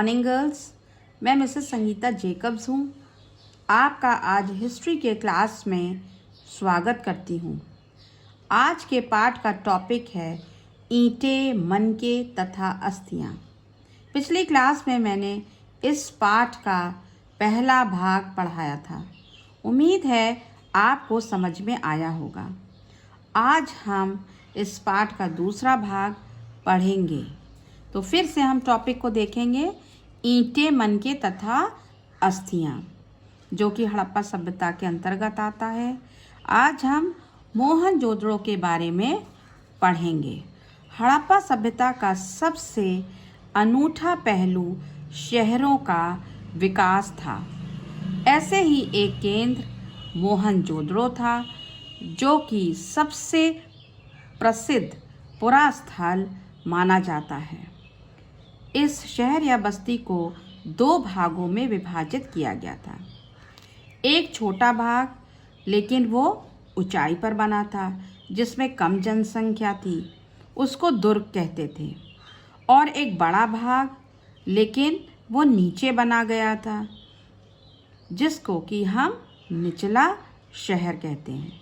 Morning girls, मैं Mrs Sangeeta Jacob's हूँ। आपका आज हिस्ट्री के क्लास में स्वागत करती हूँ। आज के पाठ का टॉपिक है ईंटें, मनके तथा अस्थियाँ। पिछली क्लास में मैंने इस पाठ का पहला भाग पढ़ाया था। उम्मीद है आपको समझ में आया होगा। आज हम इस पाठ का दूसरा भाग पढ़ेंगे। तो फिर से हम टॉपिक को देखेंगे, ईंटें, मनके तथा अस्थियाँ, जो कि हड़प्पा सभ्यता के अंतर्गत आता है। आज हम मोहनजोदड़ो के बारे में पढ़ेंगे। हड़प्पा सभ्यता का सबसे अनूठा पहलू शहरों का विकास था। ऐसे ही एक केंद्र मोहनजोदड़ो था, जो कि सबसे प्रसिद्ध पुरास्थल माना जाता है। इस शहर या बस्ती को दो भागों में विभाजित किया गया था। एक छोटा भाग, लेकिन वो ऊंचाई पर बना था, जिसमें कम जनसंख्या थी, उसको दुर्ग कहते थे। और एक बड़ा भाग, लेकिन वो नीचे बना गया था, जिसको कि हम निचला शहर कहते हैं।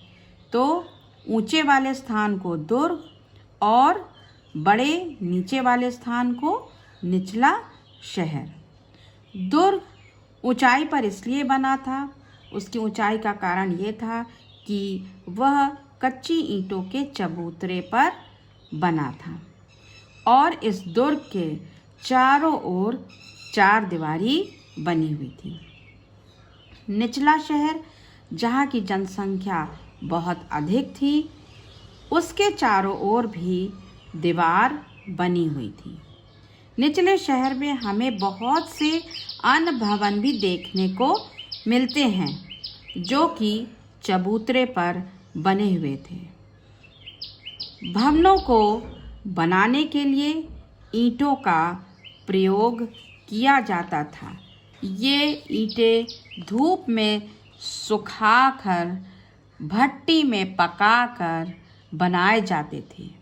तो ऊंचे वाले स्थान को दुर्ग और बड़े नीचे वाले स्थान को निचला शहर। दुर्ग ऊंचाई पर इसलिए बना था, उसकी ऊंचाई का कारण ये था कि वह कच्ची ईंटों के चबूतरे पर बना था और इस दुर्ग के चारों ओर चार दीवारी बनी हुई थी। निचला शहर, जहाँ की जनसंख्या बहुत अधिक थी, उसके चारों ओर भी दीवार बनी हुई थी। निचले शहर में हमें बहुत से अन्य भवन भी देखने को मिलते हैं, जो कि चबूतरे पर बने हुए थे। भवनों को बनाने के लिए ईंटों का प्रयोग किया जाता था। ये ईंटें धूप में सुखाकर भट्टी में पकाकर बनाए जाते थे।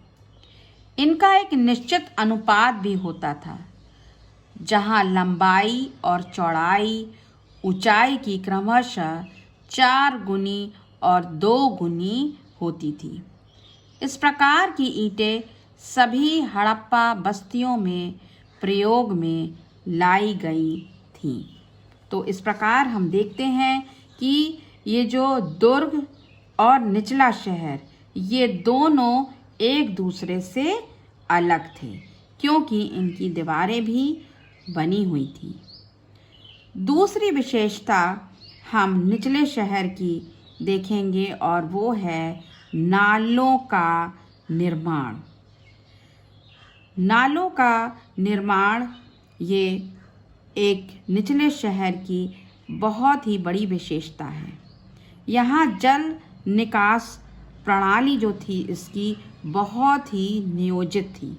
इनका एक निश्चित अनुपात भी होता था, जहां लंबाई और चौड़ाई ऊंचाई की क्रमशः 4 गुनी और 2 गुनी होती थी। इस प्रकार की ईंटें सभी हड़प्पा बस्तियों में प्रयोग में लाई गई थीं। तो इस प्रकार हम देखते हैं कि ये जो दुर्ग और निचला शहर, ये दोनों एक दूसरे से अलग थे, क्योंकि इनकी दीवारें भी बनी हुई थी। दूसरी विशेषता हम निचले शहर की देखेंगे और वो है नालों का निर्माण। नालों का निर्माण ये एक निचले शहर की बहुत ही बड़ी विशेषता है। यहाँ जल निकास प्रणाली जो थी, इसकी बहुत ही नियोजित थी।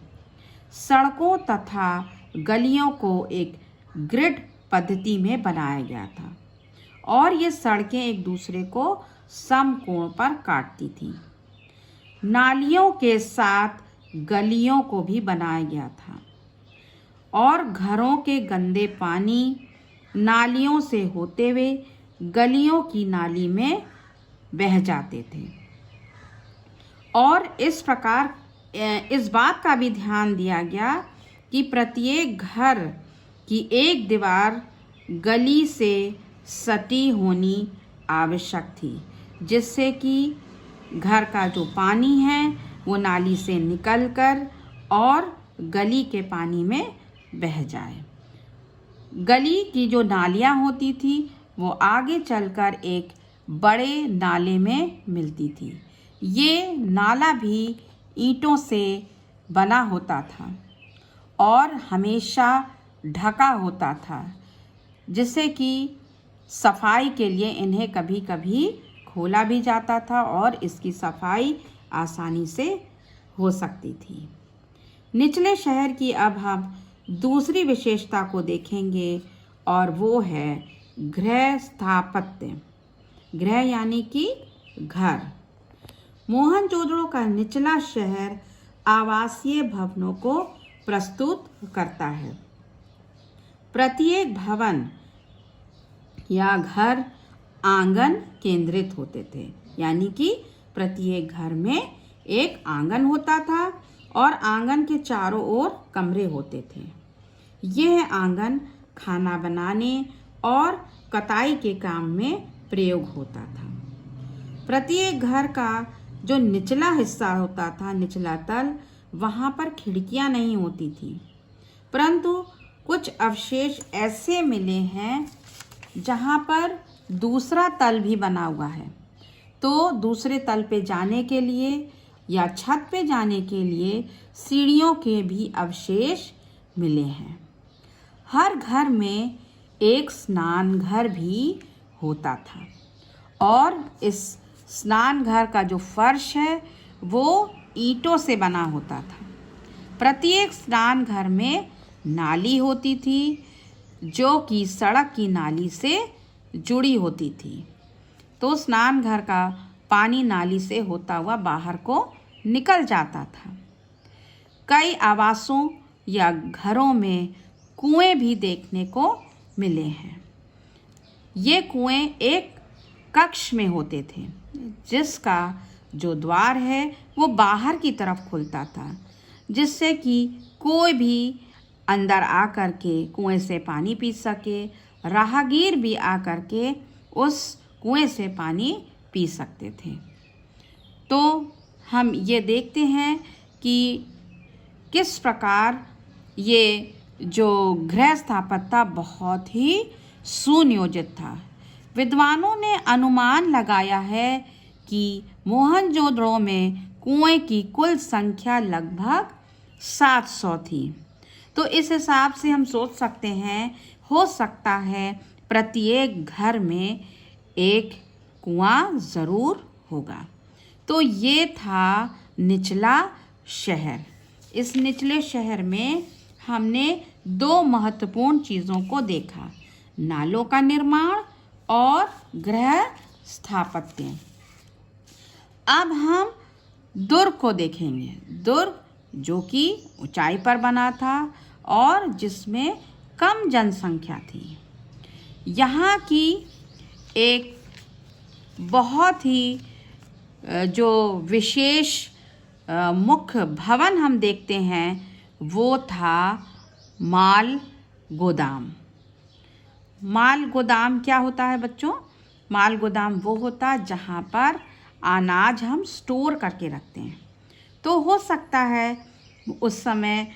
सड़कों तथा गलियों को एक ग्रिड पद्धति में बनाया गया था और ये सड़कें एक दूसरे को समकोण पर काटती थीं। नालियों के साथ गलियों को भी बनाया गया था और घरों के गंदे पानी नालियों से होते हुए गलियों की नाली में बह जाते थे। और इस प्रकार इस बात का भी ध्यान दिया गया कि प्रत्येक घर की एक दीवार गली से सटी होनी आवश्यक थी, जिससे कि घर का जो पानी है वो नाली से निकलकर और गली के पानी में बह जाए। गली की जो नालियाँ होती थी वो आगे चलकर एक बड़े नाले में मिलती थी। ये नाला भी ईंटों से बना होता था और हमेशा ढका होता था, जिससे कि सफाई के लिए इन्हें कभी कभी खोला भी जाता था और इसकी सफाई आसानी से हो सकती थी। निचले शहर की अब हम दूसरी विशेषता को देखेंगे और वो है गृह स्थापत्य। गृह यानी कि घर। मोहनजोदड़ो का निचला शहर आवासीय भवनों को प्रस्तुत करता है। प्रत्येक भवन या घर आंगन केंद्रित होते थे, यानी कि प्रत्येक घर में एक आंगन होता था और आंगन के चारों ओर कमरे होते थे। यह आंगन खाना बनाने और कताई के काम में प्रयोग होता था। प्रत्येक घर का जो निचला हिस्सा होता था, निचला तल, वहाँ पर खिड़कियाँ नहीं होती थी, परंतु कुछ अवशेष ऐसे मिले हैं जहाँ पर दूसरा तल भी बना हुआ है। तो दूसरे तल पे जाने के लिए या छत पे जाने के लिए सीढ़ियों के भी अवशेष मिले हैं। हर घर में एक स्नान घर भी होता था और इस स्नान घर का जो फर्श है वो ईंटों से बना होता था। प्रत्येक स्नान घर में नाली होती थी जो कि सड़क की नाली से जुड़ी होती थी। तो स्नान घर का पानी नाली से होता हुआ बाहर को निकल जाता था। कई आवासों या घरों में कुएं भी देखने को मिले हैं। ये कुएं एक कक्ष में होते थे जिसका जो द्वार है वो बाहर की तरफ खुलता था, जिससे कि कोई भी अंदर आकर के कुएं से पानी पी सके, राहगीर भी आकर के उस कुएं से पानी पी सकते थे। तो हम ये देखते हैं कि किस प्रकार ये जो गृह स्थापत्य बहुत ही सुनियोजित था। विद्वानों ने अनुमान लगाया है कि मोहनजोदड़ो में कुएं की कुल संख्या लगभग 700 थी। तो इस हिसाब से हम सोच सकते हैं, हो सकता है प्रत्येक घर में एक कुआं ज़रूर होगा। तो ये था निचला शहर। इस निचले शहर में हमने दो महत्वपूर्ण चीज़ों को देखा, नालों का निर्माण और गृह स्थापत्य। अब हम दुर्ग को देखेंगे। दुर्ग जो कि ऊंचाई पर बना था और जिसमें कम जनसंख्या थी। यहाँ की एक बहुत ही जो विशेष मुख्य भवन हम देखते हैं वो था माल गोदाम। माल गोदाम क्या होता है बच्चों? माल गोदाम वो होता है जहाँ पर अनाज हम स्टोर करके रखते हैं। तो हो सकता है उस समय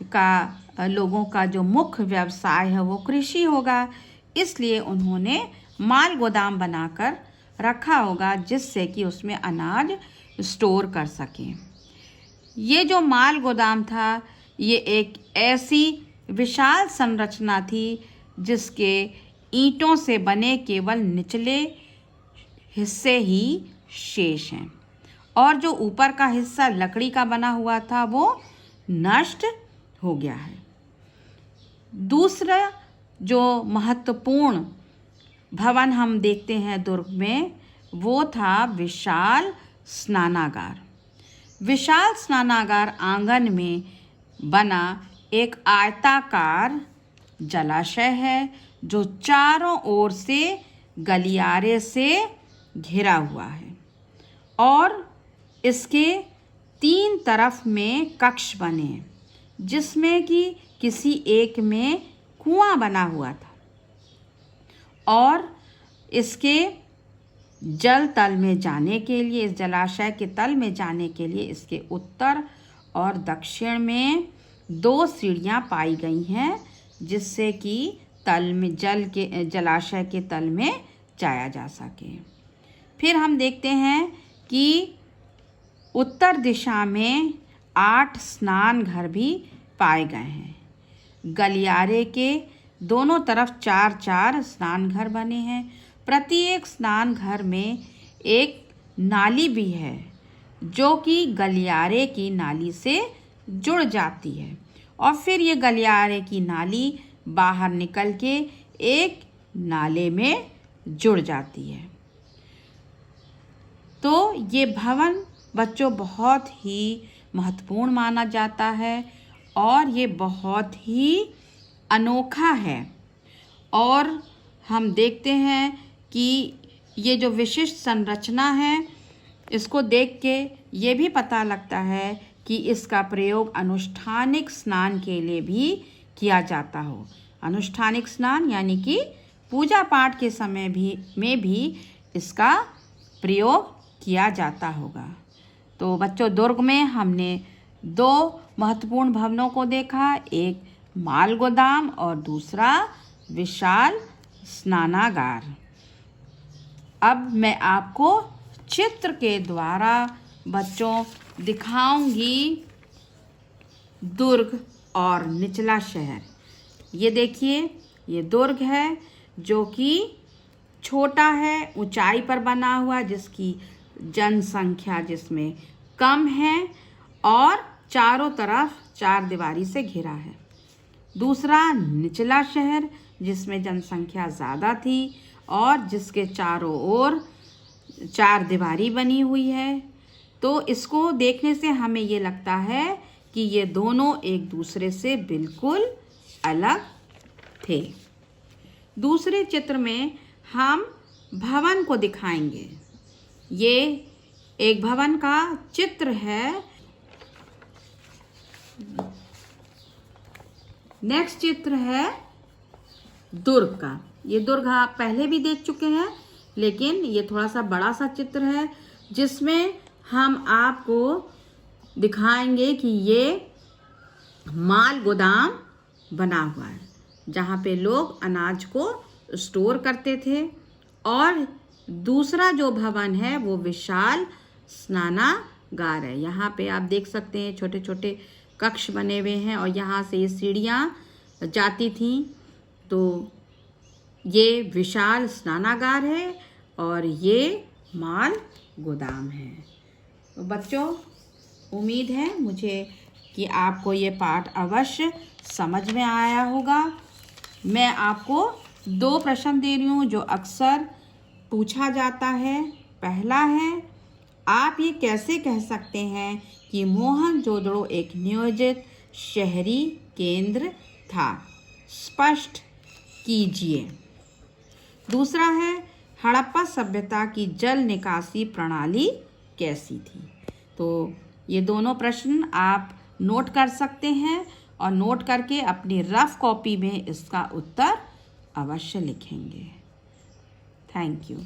का लोगों का जो मुख्य व्यवसाय है वो कृषि होगा, इसलिए उन्होंने माल गोदाम बनाकर रखा होगा जिससे कि उसमें अनाज स्टोर कर सकें। ये जो माल गोदाम था ये एक ऐसी विशाल संरचना थी जिसके ईंटों से बने केवल निचले हिस्से ही शेष हैं और जो ऊपर का हिस्सा लकड़ी का बना हुआ था वो नष्ट हो गया है। दूसरा जो महत्वपूर्ण भवन हम देखते हैं दुर्ग में वो था विशाल स्नानागार। विशाल स्नानागार आंगन में बना एक आयताकार जलाशय है जो चारों ओर से गलियारे से घिरा हुआ है और इसके 3 तरफ में कक्ष बने हैं जिसमें कि किसी एक में कुआं बना हुआ था और इसके जल तल में जाने के लिए, इस जलाशय के तल में जाने के लिए इसके उत्तर और दक्षिण में 2 सीढ़ियां पाई गई हैं जिससे कि तल में जलाशय के तल में जाया जा सके। फिर हम देखते हैं कि उत्तर दिशा में 8 स्नान घर भी पाए गए हैं। गलियारे के दोनों तरफ 4-4 स्नान घर बने हैं। प्रत्येक स्नान घर में एक नाली भी है जो कि गलियारे की नाली से जुड़ जाती है और फिर ये गलियारे की नाली बाहर निकल के एक नाले में जुड़ जाती है। तो ये भवन बच्चों बहुत ही महत्वपूर्ण माना जाता है और ये बहुत ही अनोखा है। और हम देखते हैं कि ये जो विशिष्ट संरचना है, इसको देख के ये भी पता लगता है कि इसका प्रयोग अनुष्ठानिक स्नान के लिए भी किया जाता हो। अनुष्ठानिक स्नान यानी कि पूजा पाठ के समय में भी इसका प्रयोग किया जाता होगा। तो बच्चों, दुर्ग में हमने 2 महत्वपूर्ण भवनों को देखा, एक माल गोदाम और दूसरा विशाल स्नानागार। अब मैं आपको चित्र के द्वारा बच्चों दिखाऊंगी दुर्ग और निचला शहर। ये देखिए, ये दुर्ग है जो कि छोटा है, ऊंचाई पर बना हुआ, जिसकी जनसंख्या जिसमें कम है और चारों तरफ चारदीवारी से घिरा है। दूसरा निचला शहर जिसमें जनसंख्या ज़्यादा थी और जिसके चारों ओर चारदीवारी बनी हुई है। तो इसको देखने से हमें ये लगता है कि ये दोनों एक दूसरे से बिल्कुल अलग थे। दूसरे चित्र में हम भवन को दिखाएंगे। ये एक भवन का चित्र है। नेक्स्ट चित्र है दुर्ग का। ये दुर्ग आप पहले भी देख चुके हैं, लेकिन ये थोड़ा सा बड़ा सा चित्र है जिसमें हम आपको दिखाएंगे कि ये माल गोदाम बना हुआ है, जहाँ पे लोग अनाज को स्टोर करते थे। और दूसरा जो भवन है वो विशाल स्नानागार है। यहाँ पे आप देख सकते हैं छोटे छोटे कक्ष बने हुए हैं और यहाँ से ये सीढ़ियाँ जाती थीं। तो ये विशाल स्नानागार है और ये माल गोदाम है। तो बच्चों, उम्मीद है मुझे कि आपको ये पाठ अवश्य समझ में आया होगा। मैं आपको 2 प्रश्न दे रही हूँ जो अक्सर पूछा जाता है। पहला है, आप ये कैसे कह सकते हैं कि मोहनजोदड़ो एक नियोजित शहरी केंद्र था? स्पष्ट कीजिए। दूसरा है, हड़प्पा सभ्यता की जल निकासी प्रणाली कैसी थी? तो ये दोनों प्रश्न आप नोट कर सकते हैं और नोट करके अपनी रफ कॉपी में इसका उत्तर अवश्य लिखेंगे। Thank you.